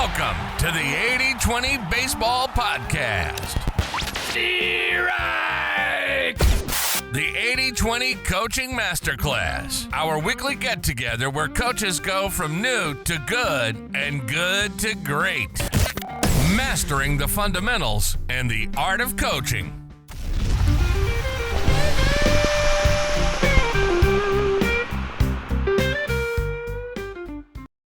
Welcome to the 80-20 Baseball Podcast. Strike! The 80-20 Coaching Masterclass, our weekly get-together where coaches go from new to good and good to great. Mastering the fundamentals and the art of coaching.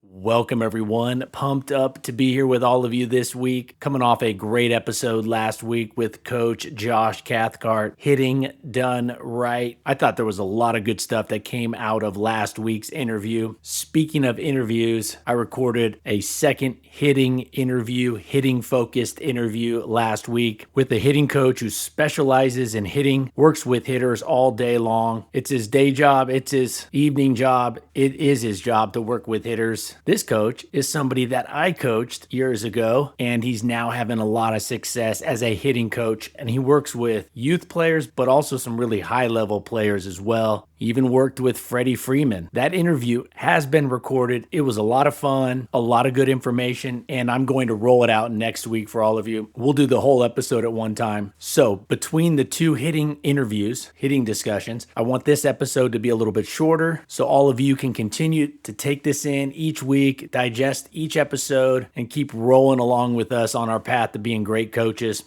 Welcome, everyone. Pumped up to be here with all of you this week. Coming off a great episode last week with Coach Josh Cathcart, Hitting Done Right. I thought there was a lot of good stuff that came out of last week's interview. Speaking of interviews, I recorded a second hitting-focused interview last week with a hitting coach who specializes in hitting, works with hitters all day long. It's his day job. It's his evening job. It is his job to work with hitters. This coach is somebody that I coached years ago, and he's now having a lot of success as a hitting coach, and he works with youth players, but also some really high-level players as well. He even worked with Freddie Freeman. That interview has been recorded. It was a lot of fun, a lot of good information, and I'm going to roll it out next week for all of you. We'll do the whole episode at one time. So between the two hitting interviews, hitting discussions, I want this episode to be a little bit shorter so all of you can continue to take this in each week, digest each episode, and keep rolling along with us on our path to being great coaches.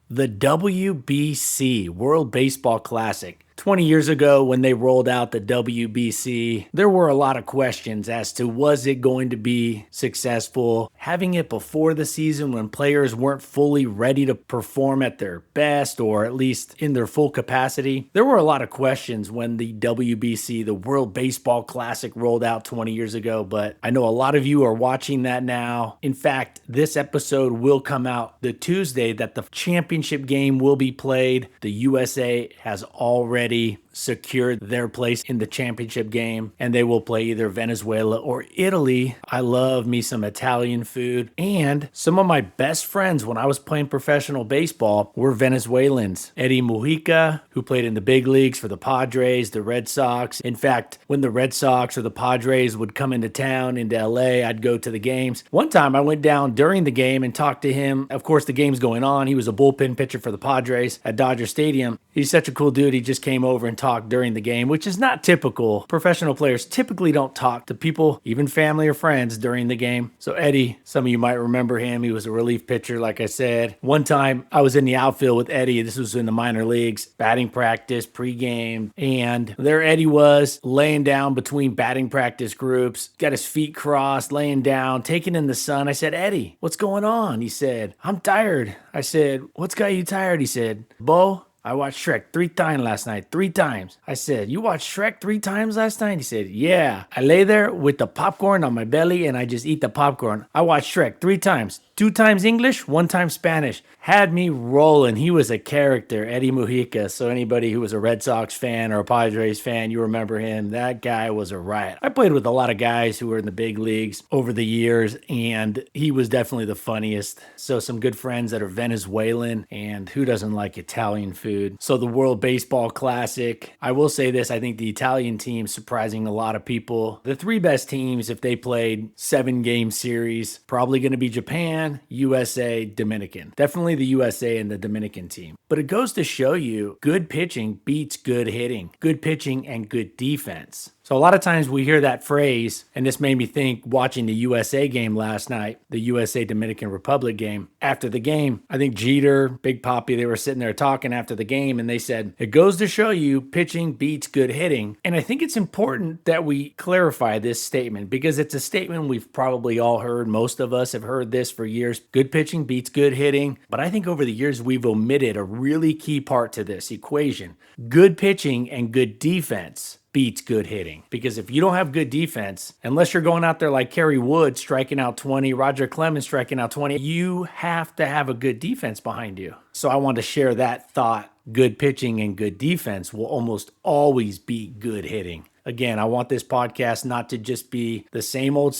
The WBC, World Baseball Classic. 20 years ago when they rolled out the WBC, there were a lot of questions as to was it going to be successful. Having it before the season when players weren't fully ready to perform at their best or at least in their full capacity. There were a lot of questions when the WBC, the World Baseball Classic, rolled out 20 years ago, but I know a lot of you are watching that now. In fact, this episode will come out the Tuesday that the championship game will be played. The USA has already secured their place in the championship game, and they will play either Venezuela or Italy. I love me some Italian food, and some of my best friends when I was playing professional baseball were Venezuelans. Eddie Mujica, who played in the big leagues for the Padres, the Red Sox. In fact, when the Red Sox or the Padres would come into town, into LA, I'd go to the games. One time I went down during the game and talked to him. Of course, the game's going on. He was a bullpen pitcher for the Padres at Dodger Stadium. He's such a cool dude. He just came over and talk during the game, which is not typical. Professional players typically don't talk to people, even family or friends, during the game. So Eddie, some of you might remember him. He was a relief pitcher, like I said. One time I was in the outfield with Eddie. This was in the minor leagues, batting practice, pregame, and there Eddie was laying down between batting practice groups, got his feet crossed, laying down, taking in the sun. I said, "Eddie, what's going on?" He said, "I'm tired." I said, "What's got you tired?" He said, "Bo, I watched Shrek 3 times last night, 3 times. I said, "You watched Shrek 3 times last night?" He said, "Yeah. I lay there with the popcorn on my belly and I just eat the popcorn. I watched Shrek 3 times. 2 times English, 1 time Spanish." Had me rolling. He was a character, Eddie Mujica. So anybody who was a Red Sox fan or a Padres fan, you remember him. That guy was a riot. I played with a lot of guys who were in the big leagues over the years, and he was definitely the funniest. So some good friends that are Venezuelan, and who doesn't like Italian food? So the World Baseball Classic. I will say this, I think the Italian team surprising a lot of people. The 3 best teams, if they played 7-game series, probably going to be Japan, USA, Dominican. Definitely the USA and the Dominican team. But it goes to show you good pitching beats good hitting, good pitching and good defense. So a lot of times we hear that phrase, and this made me think watching the USA game last night, the USA Dominican Republic game. After the game, I think Jeter, Big Papi, they were sitting there talking after the game, and they said, it goes to show you pitching beats good hitting. And I think it's important that we clarify this statement because it's a statement we've probably all heard. Most of us have heard this for years. Good pitching beats good hitting. But I think over the years we've omitted a really key part to this equation. Good pitching and good defense beats good hitting. Because if you don't have good defense, unless you're going out there like Kerry Wood striking out 20, Roger Clemens striking out 20, you have to have a good defense behind you. So I want to share that thought. Good pitching and good defense will almost always beat good hitting. Again, I want this podcast not to just be the same old,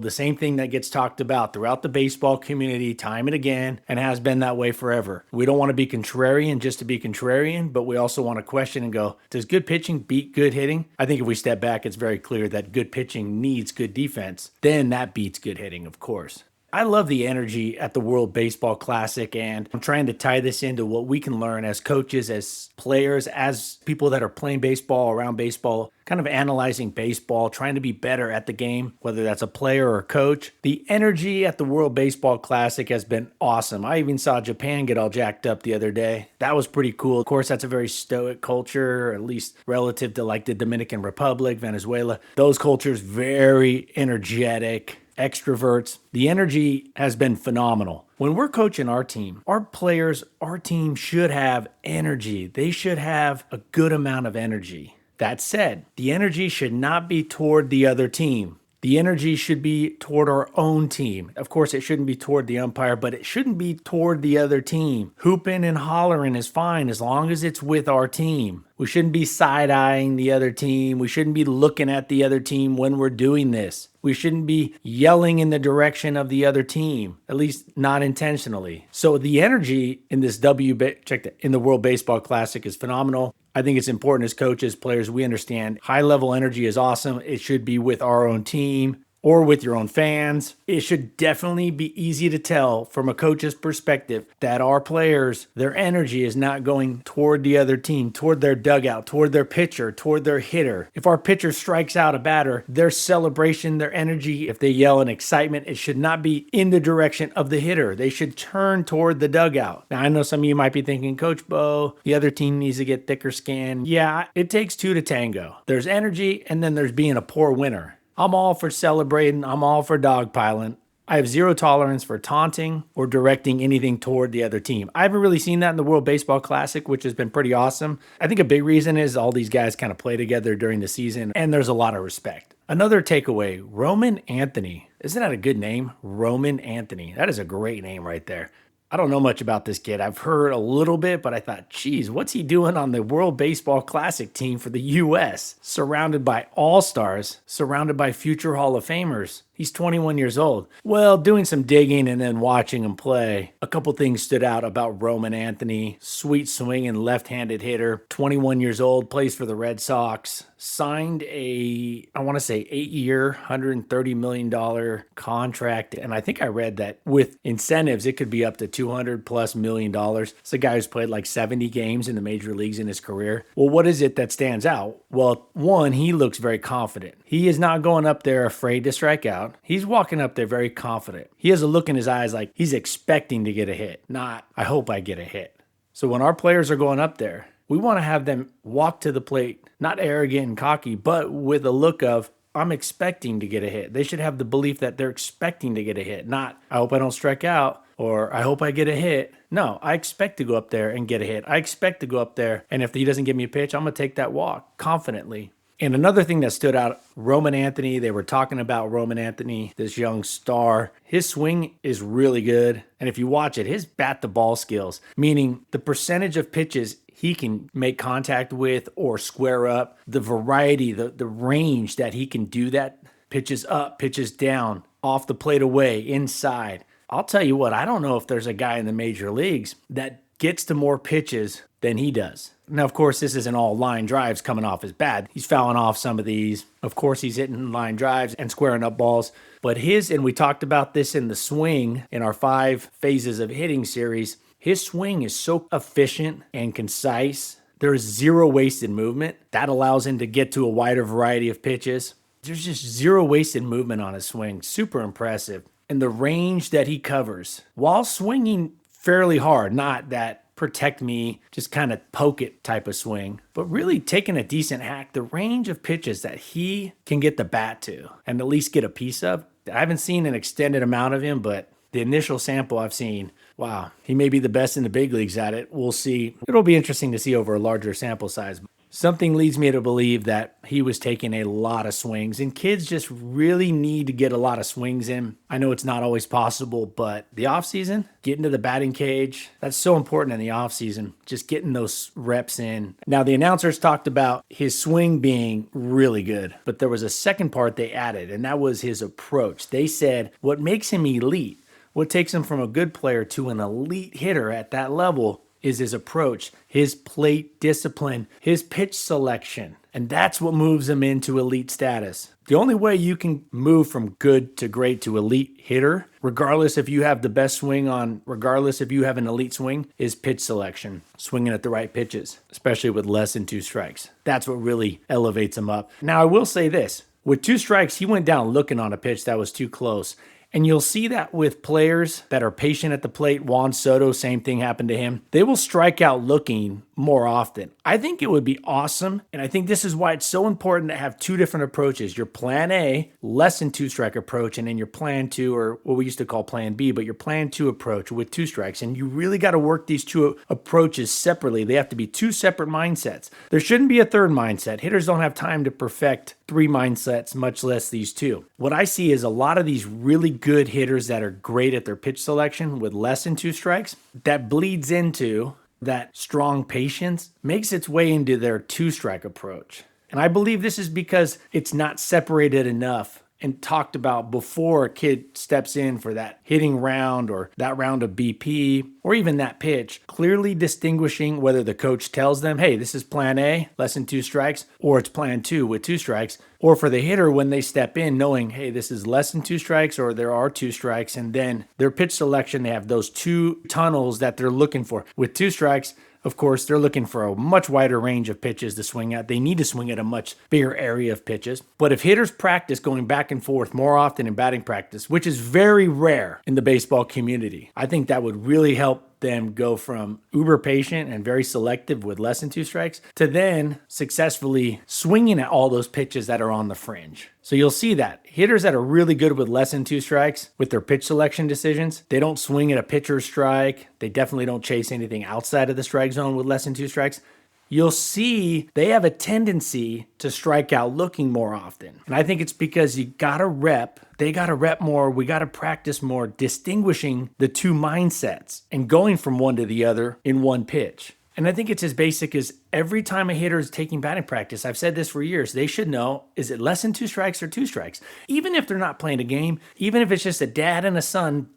the same thing that gets talked about throughout the baseball community time and again, and has been that way forever. We don't want to be contrarian just to be contrarian, but we also want to question and go, does good pitching beat good hitting? I think if we step back, it's very clear that good pitching needs good defense. Then that beats good hitting, of course. I love the energy at the World Baseball Classic, and I'm trying to tie this into what we can learn as coaches, as players, as people that are playing baseball, around baseball, kind of analyzing baseball, trying to be better at the game, whether that's a player or a coach. The energy at the World Baseball Classic has been awesome. I even saw Japan get all jacked up the other day. That was pretty cool. Of course, that's a very stoic culture, at least relative to like the Dominican Republic, Venezuela. Those cultures, very energetic, extroverts. The energy has been phenomenal. When we're coaching our team, our players, our team should have energy. They should have a good amount of energy. That said, the energy should not be toward the other team. The energy should be toward our own team. Of course, it shouldn't be toward the umpire, but it shouldn't be toward the other team. Hooping and hollering is fine as long as it's with our team. We shouldn't be side-eyeing the other team. We shouldn't be looking at the other team when we're doing this. We shouldn't be yelling in the direction of the other team, at least not intentionally. So the energy in this in the World Baseball Classic is phenomenal. I think it's important as coaches, players, we understand high-level energy is awesome. It should be with our own team or with your own fans. It should definitely be easy to tell from a coach's perspective that our players, their energy is not going toward the other team, toward their dugout, toward their pitcher, toward their hitter. If our pitcher strikes out a batter, their celebration, their energy, if they yell in excitement, it should not be in the direction of the hitter. They should turn toward the dugout. Now, I know some of you might be thinking, Coach Bo, the other team needs to get thicker skin. Yeah, it takes two to tango. There's energy, and then there's being a poor winner. I'm all for celebrating. I'm all for dogpiling. I have zero tolerance for taunting or directing anything toward the other team. I haven't really seen that in the World Baseball Classic, which has been pretty awesome. I think a big reason is all these guys kind of play together during the season, and there's a lot of respect. Another takeaway, Roman Anthony. Isn't that a good name? Roman Anthony. That is a great name right there. I don't know much about this kid. I've heard a little bit, but I thought, geez, what's he doing on the World Baseball Classic team for the U.S.? Surrounded by all-stars, surrounded by future Hall of Famers. He's 21 years old. Well, doing some digging and then watching him play, a couple things stood out about Roman Anthony. Sweet swinging left-handed hitter, 21 years old, plays for the Red Sox. Signed a, I want to say 8-year, $130 million contract. And I think I read that with incentives, it could be up to $200+ million. It's a guy who's played like 70 games in the major leagues in his career. Well, what is it that stands out? Well, one, he looks very confident. He is not going up there afraid to strike out. He's walking up there very confident. He has a look in his eyes like he's expecting to get a hit, not, I hope I get a hit. So when our players are going up there, we want to have them walk to the plate, not arrogant and cocky, but with a look of, I'm expecting to get a hit. They should have the belief that they're expecting to get a hit, not, I hope I don't strike out, or I hope I get a hit. No, I expect to go up there and get a hit. I expect to go up there, and if he doesn't give me a pitch, I'm going to take that walk confidently. And another thing that stood out, Roman Anthony, they were talking about Roman Anthony, this young star. His swing is really good. And if you watch it, his bat-to-ball skills, meaning the percentage of pitches he can make contact with or square up, the variety, the range that he can do that, pitches up, pitches down, off the plate away, inside. I'll tell you what, I don't know if there's a guy in the major leagues that gets to more pitches than he does. Now, of course, this isn't all line drives coming off his bat. He's fouling off some of these. Of course, he's hitting line drives and squaring up balls. But and we talked about this in the swing in our 5 phases of hitting series, his swing is so efficient and concise. There's zero wasted movement. That allows him to get to a wider variety of pitches. There's just zero wasted movement on his swing. Super impressive. And the range that he covers while swinging fairly hard, not that protect me, just kind of poke it type of swing, but really taking a decent hack, the range of pitches that he can get the bat to and at least get a piece of. I haven't seen an extended amount of him, but the initial sample I've seen, wow, he may be the best in the big leagues at it. We'll see. It'll be interesting to see over a larger sample size. Something leads me to believe that he was taking a lot of swings, and kids just really need to get a lot of swings in. I know it's not always possible, but the offseason, getting to the batting cage, that's so important in the offseason, just getting those reps in. Now, the announcers talked about his swing being really good, but there was a second part they added, and that was his approach. They said what makes him elite, what takes him from a good player to an elite hitter at that level is his approach, his plate discipline, his pitch selection. And that's what moves them into elite status. The only way you can move from good to great to elite hitter, regardless if you have the best swing on, regardless if you have an elite swing, is pitch selection. Swinging at the right pitches, especially with less than 2 strikes. That's what really elevates him up. Now, I will say this. With 2 strikes, he went down looking on a pitch that was too close. And you'll see that with players that are patient at the plate. Juan Soto, same thing happened to him. They will strike out looking more often. I think it would be awesome, and I think this is why it's so important to have 2 different approaches. Your plan A, less than 2 strike approach, and then your plan 2, or what we used to call plan B, but your plan 2 approach with 2 strikes. And you really got to work these 2 approaches separately. They have to be 2 separate mindsets. There shouldn't be a third mindset. Hitters don't have time to perfect 3 mindsets, much less these 2. What I see is a lot of these really good hitters that are great at their pitch selection with less than 2 strikes, that bleeds into that strong patience, makes its way into their 2-strike approach. And I believe this is because it's not separated enough and talked about before a kid steps in for that hitting round or that round of BP or even that pitch, clearly distinguishing whether the coach tells them, hey, this is plan A, less than 2 strikes, or it's plan 2 with 2 strikes, or for the hitter when they step in knowing, hey, this is less than 2 strikes or there are 2 strikes, and then their pitch selection, they have those 2 tunnels that they're looking for. With 2 strikes, of course, they're looking for a much wider range of pitches to swing at. They need to swing at a much bigger area of pitches. But if hitters practice going back and forth more often in batting practice, which is very rare in the baseball community, I think that would really help them go from uber patient and very selective with less than 2 strikes to then successfully swinging at all those pitches that are on the fringe. So you'll see that hitters that are really good with less than 2 strikes with their pitch selection decisions, they don't swing at a pitcher's strike. They definitely don't chase anything outside of the strike zone with less than 2 strikes. You'll see they have a tendency to strike out looking more often. And I think it's because you gotta rep, they gotta rep more, we gotta practice more, distinguishing the 2 mindsets and going from one to the other in one pitch. And I think it's as basic as every time a hitter is taking batting practice, I've said this for years, they should know, is it less than 2 strikes or 2 strikes? Even if they're not playing a game, even if it's just a dad and a son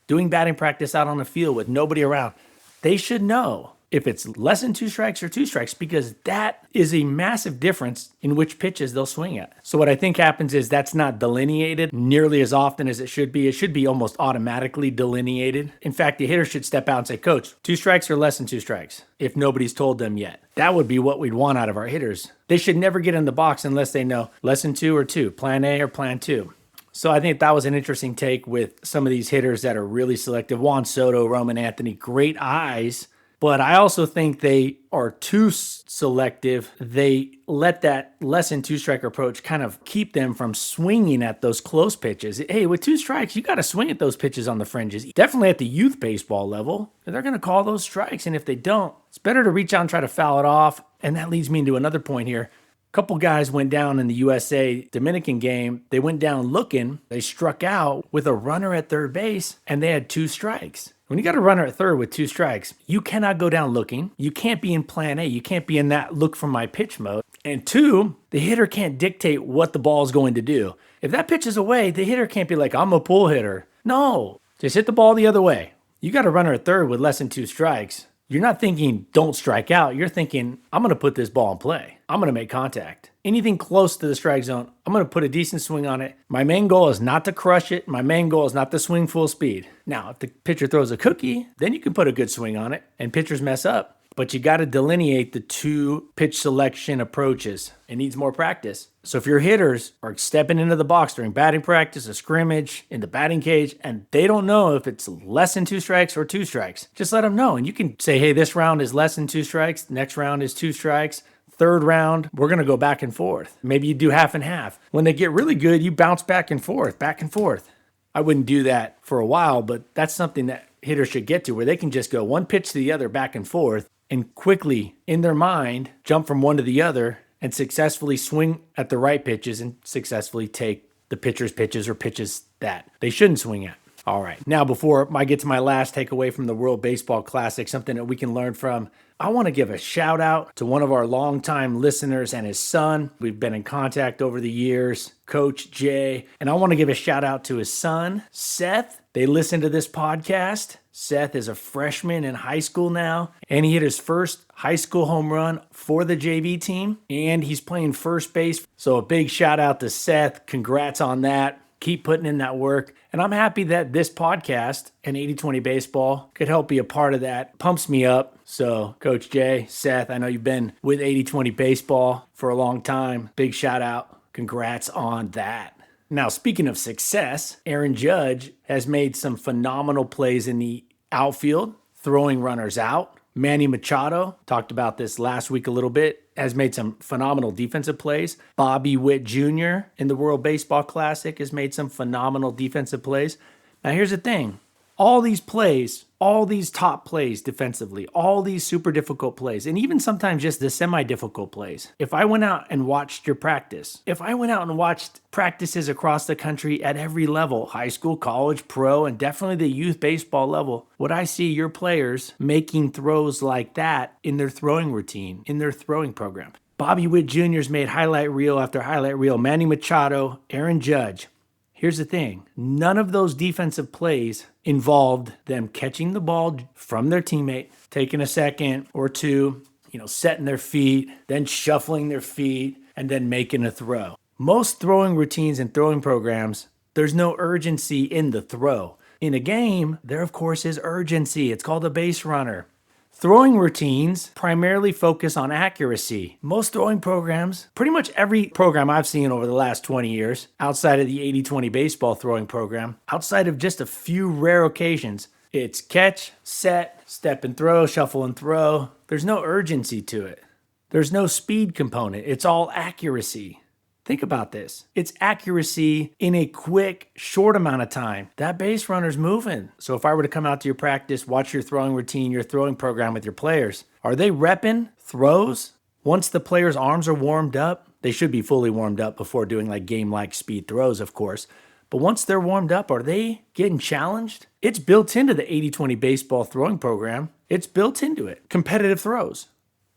doing batting practice out on the field with nobody around, they should know if it's less than 2 strikes or 2 strikes, because that is a massive difference in which pitches they'll swing at. So what I think happens is that's not delineated nearly as often as it should be. It should be almost automatically delineated. In fact, the hitter should step out and say, Coach, 2 strikes or less than 2 strikes, if nobody's told them yet. That would be what we'd want out of our hitters. They should never get in the box unless they know less than 2 or 2, plan A or plan 2. So I think that was an interesting take with some of these hitters that are really selective. Juan Soto, Roman Anthony, great eyes. But I also think they are too selective. They let that less than 2 strike approach kind of keep them from swinging at those close pitches. Hey, with 2 strikes, you got to swing at those pitches on the fringes. Definitely at the youth baseball level. They're going to call those strikes. And if they don't, it's better to reach out and try to foul it off. And that leads me into another point here. A couple guys went down in the USA Dominican game. They went down looking. They struck out with a runner at third base, and they had 2 strikes. When you got a runner at third with 2 strikes, you cannot go down looking. You can't be in plan A. You can't be in that look from my pitch mode. And 2, the hitter can't dictate what the ball is going to do. If that pitch is away, the hitter can't be like, I'm a pull hitter. No, just hit the ball the other way. You got a runner at third with less than 2 strikes. You're not thinking, don't strike out. You're thinking, I'm going to put this ball in play. I'm going to make contact. Anything close to the strike zone, I'm going to put a decent swing on it. My main goal is not to crush it. My main goal is not to swing full speed. Now, if the pitcher throws a cookie, then you can put a good swing on it, and pitchers mess up. But you got to delineate the 2 pitch selection approaches. It needs more practice. So if your hitters are stepping into the box during batting practice, a scrimmage, in the batting cage, and they don't know if it's less than 2 strikes or 2 strikes, just let them know. And you can say, hey, this round is less than 2 strikes. Next round is 2 strikes. Third round, we're going to go back and forth. Maybe you do half and half. When they get really good, you bounce back and forth, back and forth. I wouldn't do that for a while, but that's something that hitters should get to, where they can just go one pitch to the other back and forth and quickly, in their mind, jump from one to the other and successfully swing at the right pitches and successfully take the pitcher's pitches or pitches that they shouldn't swing at. All right. Now, before I get to my last takeaway from the World Baseball Classic, something that we can learn from, I want to give a shout out to one of our longtime listeners and his son. We've been in contact over the years, Coach Jay, and I want to give a shout out to his son, Seth. They listen to this podcast. Seth is a freshman in high school now, and he hit his first high school home run for the JV team, and he's playing first base. So a big shout out to Seth. Congrats on that. Keep putting in that work. And I'm happy that this podcast and 80/20 Baseball could help be a part of that. Pumps me up. So Coach Jay, Seth, I know you've been with 80/20 Baseball for a long time. Big shout out. Congrats on that. Now, speaking of success, Aaron Judge has made some phenomenal plays in the outfield, throwing runners out. Manny Machado, talked about this last week a little bit, has made some phenomenal defensive plays. Bobby Witt Jr. in the World Baseball Classic has made some phenomenal defensive plays. Now, here's the thing. All these plays, all these top plays defensively, all these super difficult plays, and even sometimes just the semi-difficult plays. If I went out and watched your practice, if I went out and watched practices across the country at every level, high school, college, pro, and definitely the youth baseball level, would I see your players making throws like that in their throwing routine, in their throwing program? Bobby Witt Jr.'s made highlight reel after highlight reel. Manny Machado, Aaron Judge. Here's the thing. None of those defensive plays involved them catching the ball from their teammate, taking a second or two, setting their feet, then shuffling their feet, and then making a throw. Most throwing routines and throwing programs, there's no urgency in the throw. In a game, there of course is urgency. It's called a base runner. Throwing routines primarily focus on accuracy. Most throwing programs, pretty much every program I've seen over the last 20 years, outside of the 80/20 baseball throwing program, outside of just a few rare occasions, it's catch, set, step and throw, shuffle and throw. There's no urgency to it. There's no speed component. It's all accuracy. Think about this. It's accuracy in a quick, short amount of time. That base runner's moving. So if I were to come out to your practice, watch your throwing routine, your throwing program with your players, are they repping throws? Once the players' arms are warmed up, they should be fully warmed up before doing like game-like speed throws, of course. But once they're warmed up, are they getting challenged? It's built into the 80/20 baseball throwing program. It's built into it. Competitive throws.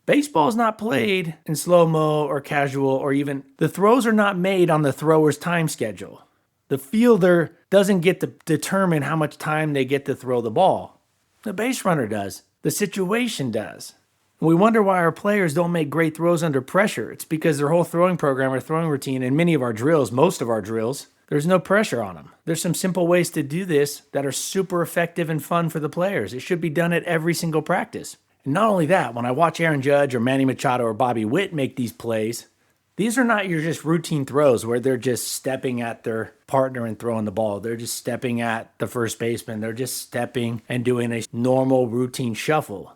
Baseball is not played in slow-mo or casual, or even the throws are not made on the thrower's time schedule. The fielder doesn't get to determine how much time they get to throw the ball. The base runner does. The situation does. And we wonder why our players don't make great throws under pressure. It's because their whole throwing program or throwing routine and many of our drills, most of our drills, there's no pressure on them. There's some simple ways to do this that are super effective and fun for the players. It should be done at every single practice. And not only that, when I watch Aaron Judge or Manny Machado or Bobby Witt make these plays, these are not your just routine throws where they're just stepping at their partner and throwing the ball. They're just stepping at the first baseman. They're just stepping and doing a normal routine shuffle.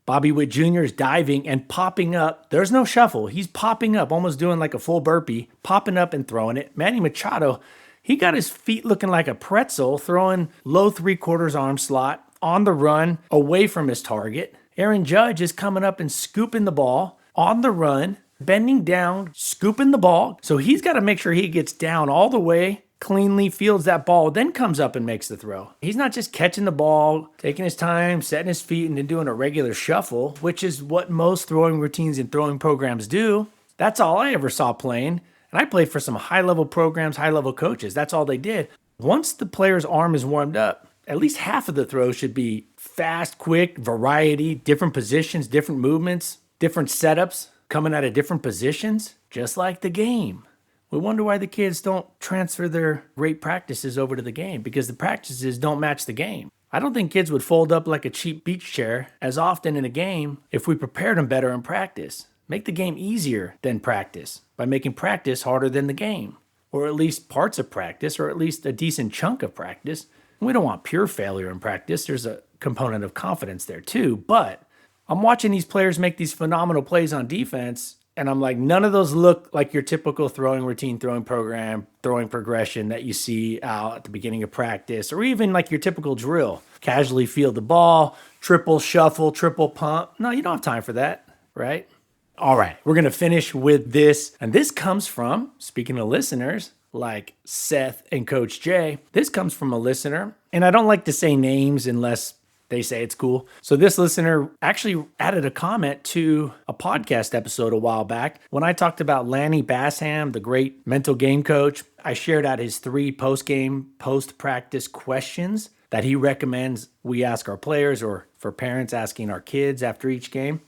Bobby Witt Jr. is diving and popping up. There's no shuffle. He's popping up, almost doing like a full burpee, popping up and throwing it. Manny Machado, he got his feet looking like a pretzel, throwing low 3/4 arm slot on the run away from his target. Aaron Judge is coming up and scooping the ball on the run, bending down, scooping the ball. So he's got to make sure he gets down all the way, cleanly fields that ball, then comes up and makes the throw. He's not just catching the ball, taking his time, setting his feet, and then doing a regular shuffle, which is what most throwing routines and throwing programs do. That's all I ever saw playing. And I played for some high-level programs, high-level coaches. That's all they did. Once the player's arm is warmed up, at least half of the throws should be fast, quick, variety, different positions, different movements, different setups, coming out of different positions, just like the game. We wonder why the kids don't transfer their great practices over to the game, because the practices don't match the game. I don't think kids would fold up like a cheap beach chair as often in a game if we prepared them better in practice. Make the game easier than practice by making practice harder than the game, or at least parts of practice, or at least a decent chunk of practice. We don't want pure failure in practice. There's a component of confidence there too, but I'm watching these players make these phenomenal plays on defense, and I'm like, none of those look like your typical throwing routine, throwing program, throwing progression that you see out at the beginning of practice, or even like your typical drill. Casually field the ball, triple shuffle, triple pump. No, you don't have time for that, right? All right, we're going to finish with this, and this comes from, speaking of listeners, like Seth and Coach Jay. This comes from a listener, and I don't like to say names unless they say it's cool. So this listener actually added a comment to a podcast episode a while back. When I talked about Lanny Bassham, the great mental game coach, I shared out his 3 post-game, post-practice questions that he recommends we ask our players, or for parents asking our kids after each game.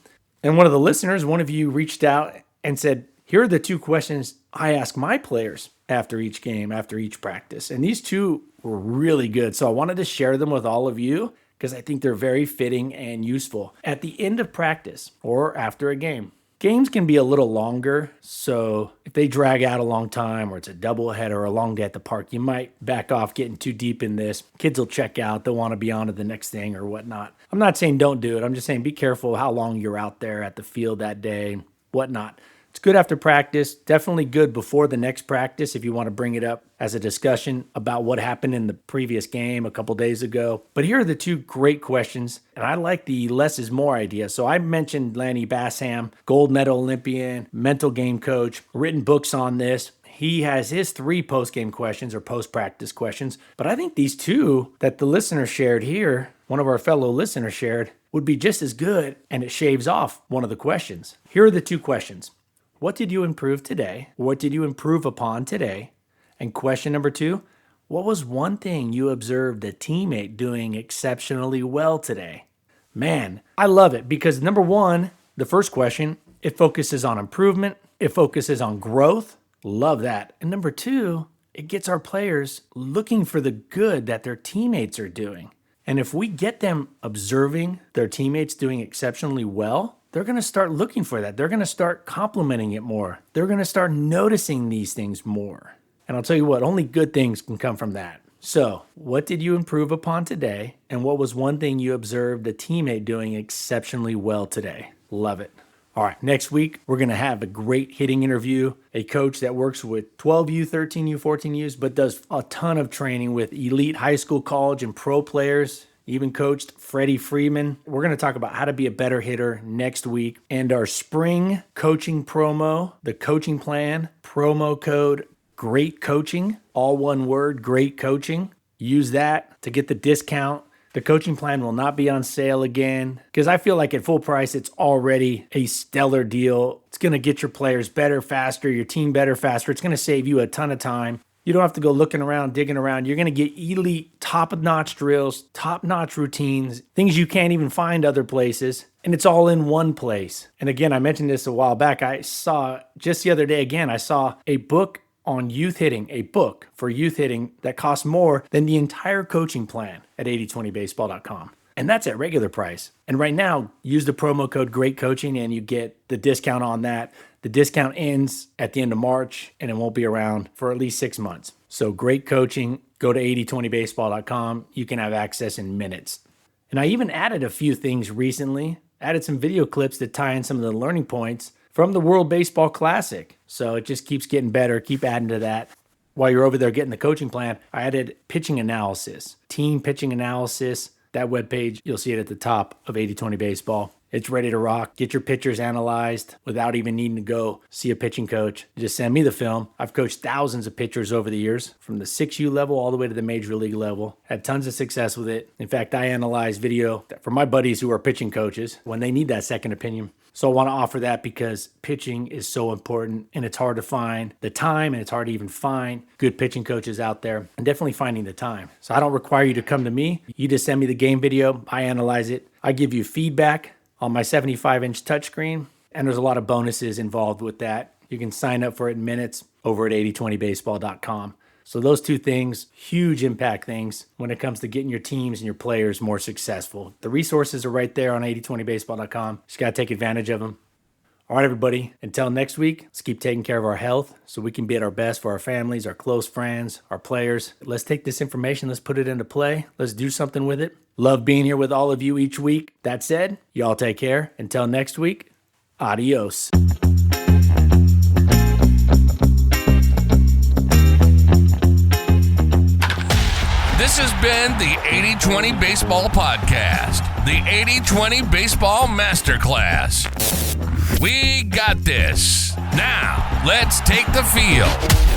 And one of the listeners, one of you reached out and said, here are the 2 questions I ask my players after each game, after each practice. And these 2 were really good. So I wanted to share them with all of you because I think they're very fitting and useful. At the end of practice or after a game, games can be a little longer. So if they drag out a long time, or it's a doubleheader or a long day at the park, you might back off getting too deep in this. Kids will check out. They'll want to be on to the next thing or whatnot. I'm not saying don't do it. I'm just saying be careful how long you're out there at the field that day, whatnot. It's good after practice, definitely good before the next practice if you want to bring it up as a discussion about what happened in the previous game a couple days ago. But here are the 2 great questions, and I like the less is more idea. So I mentioned Lanny Bassham, gold medal Olympian, mental game coach, written books on this. He has his 3 post-game questions or post-practice questions, but I think these 2 that the listener shared here, one of our fellow listeners shared, would be just as good, and it shaves off one of the questions. Here are the 2 questions. What did you improve today? What did you improve upon today? And question number 2, what was one thing you observed a teammate doing exceptionally well today? Man, I love it because number 1, the first question, it focuses on improvement. It focuses on growth. Love that. And number 2, it gets our players looking for the good that their teammates are doing. And if we get them observing their teammates doing exceptionally well, they're going to start looking for that. They're going to start complimenting it more. They're going to start noticing these things more. And I'll tell you what, only good things can come from that. So, what did you improve upon today? And what was one thing you observed a teammate doing exceptionally well today? Love it. All right, next week, we're going to have a great hitting interview, a coach that works with 12U, 13U, 14Us, but does a ton of training with elite high school, college, and pro players. Even coached Freddie Freeman. We're going to talk about how to be a better hitter next week. And our spring coaching promo, the coaching plan, promo code GREATCOACHING, all one word, Great Coaching. Use that to get the discount. The coaching plan will not be on sale again because I feel like at full price, it's already a stellar deal. It's going to get your players better, faster, your team better, faster. It's going to save you a ton of time. You don't have to go looking around, digging around. You're going to get elite, top-notch drills, top-notch routines, things you can't even find other places, and it's all in one place. And again, I mentioned this a while back. I saw, just the other day again, I saw a book on youth hitting, a book for youth hitting that costs more than the entire coaching plan at 8020baseball.com. And that's at regular price. And right now, use the promo code GREATCOACHING and you get the discount on that. The discount ends at the end of March and it won't be around for at least 6 months. So Great Coaching, go to 8020baseball.com. You can have access in minutes. And I even added a few things recently, added some video clips that tie in some of the learning points from the World Baseball Classic. So it just keeps getting better. Keep adding to that. While you're over there getting the coaching plan, I added pitching analysis, team pitching analysis. That webpage, you'll see it at the top of 8020 Baseball. It's ready to rock. Get your pitchers analyzed without even needing to go see a pitching coach. Just send me the film. I've coached thousands of pitchers over the years, from the 6U level all the way to the major league level. Had tons of success with it. In fact, I analyze video for my buddies who are pitching coaches when they need that second opinion. So I want to offer that because pitching is so important and it's hard to find the time and it's hard to even find good pitching coaches out there, and definitely finding the time. So I don't require you to come to me. You just send me the game video. I analyze it. I give you feedback on my 75-inch touchscreen, and there's a lot of bonuses involved with that. You can sign up for it in minutes over at 8020baseball.com. So those two things, huge impact things when it comes to getting your teams and your players more successful. The resources are right there on 8020baseball.com. Just got to take advantage of them. All right, everybody. Until next week, let's keep taking care of our health so we can be at our best for our families, our close friends, our players. Let's take this information. Let's put it into play. Let's do something with it. Love being here with all of you each week. That said, y'all take care. Until next week, adios. This has been the 80-20 Baseball Podcast, the 80-20 Baseball Masterclass. We got this. Now, let's take the field.